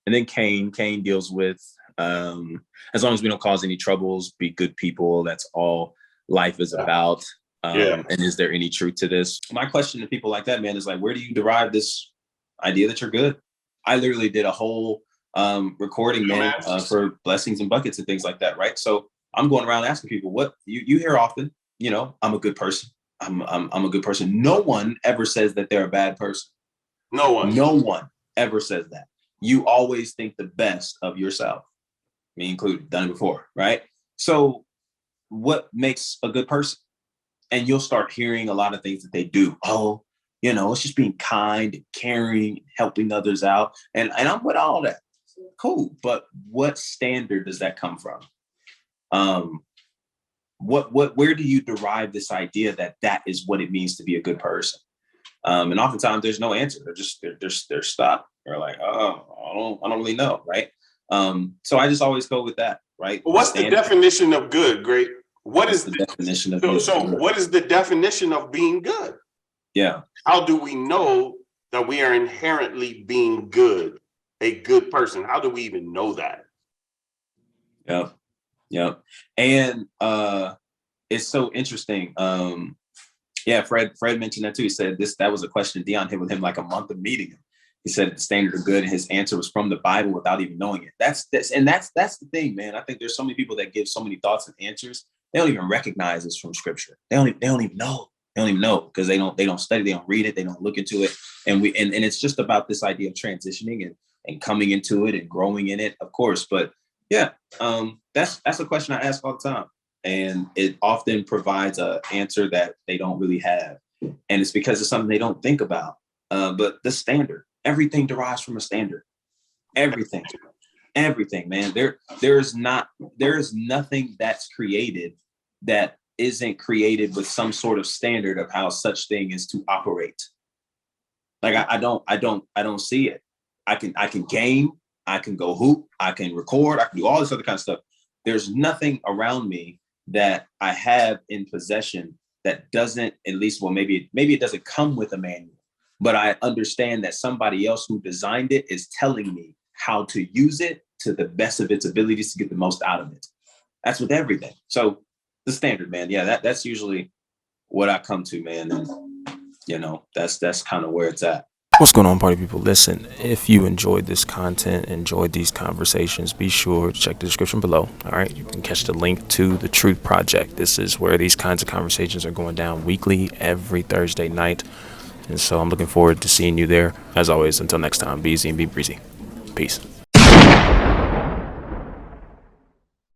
And then Cain deals with as long as we don't cause any troubles, be good people. That's all life is about. And is there any truth to this? My question to people like that, man, is like, where do you derive this idea that you're good? I literally did a whole recording, man, for blessings and buckets and things like that, right? So I'm going around asking people, what you hear often, I'm a good person. I'm a good person. No one ever says that they're a bad person. No one ever says that. You always think the best of yourself, me included, done it before, right? So what makes a good person? And you'll start hearing a lot of things that they do. Oh, it's just being kind and caring, helping others out. And I'm with all that. Cool. But what standard does that come from? Where do you derive this idea that is what it means to be a good person? And oftentimes there's no answer. They're stuck. They're like, oh, I don't really know. Right. So I just always go with that. Right. Well, what's the definition of good, Great? What is the definition of good? So what is the definition of being good? Yeah. How do we know that we are inherently being good, a good person? How do we even know that? Yep. And it's so interesting. Fred mentioned that too. He said that was a question Dion hit with him like a month of meeting him. He said the standard of good, and his answer was from the Bible without even knowing it. That's the thing, man. I think there's so many people that give so many thoughts and answers. They don't even recognize this from scripture. They don't even know. They don't even know because they don't study, they don't read it, they don't look into it. And it's just about this idea of transitioning and coming into it and growing in it, of course. But yeah, that's a question I ask all the time. And it often provides an answer that they don't really have. And it's because it's something they don't think about. But the standard, everything derives from a standard. Everything, man. There is nothing that's created that isn't created with some sort of standard of how such thing is to operate. Like I don't see it. I can game, I can go hoop, I can record, I can do all this other kind of stuff. There's nothing around me that I have in possession that doesn't, at least, well, maybe it doesn't come with a manual, but I understand that somebody else who designed it is telling me how to use it to the best of its abilities to get the most out of it. That's with everything. So the standard, man. Yeah, that's usually what I come to, man. And that's kind of where it's at. What's going on, party people? Listen, if you enjoyed this content, enjoyed these conversations, be sure to check the description below. All right, you can catch the link to the Truth Project. This is where these kinds of conversations are going down weekly, every Thursday night. And so I'm looking forward to seeing you there. As always, until next time, be easy and be breezy. Peace.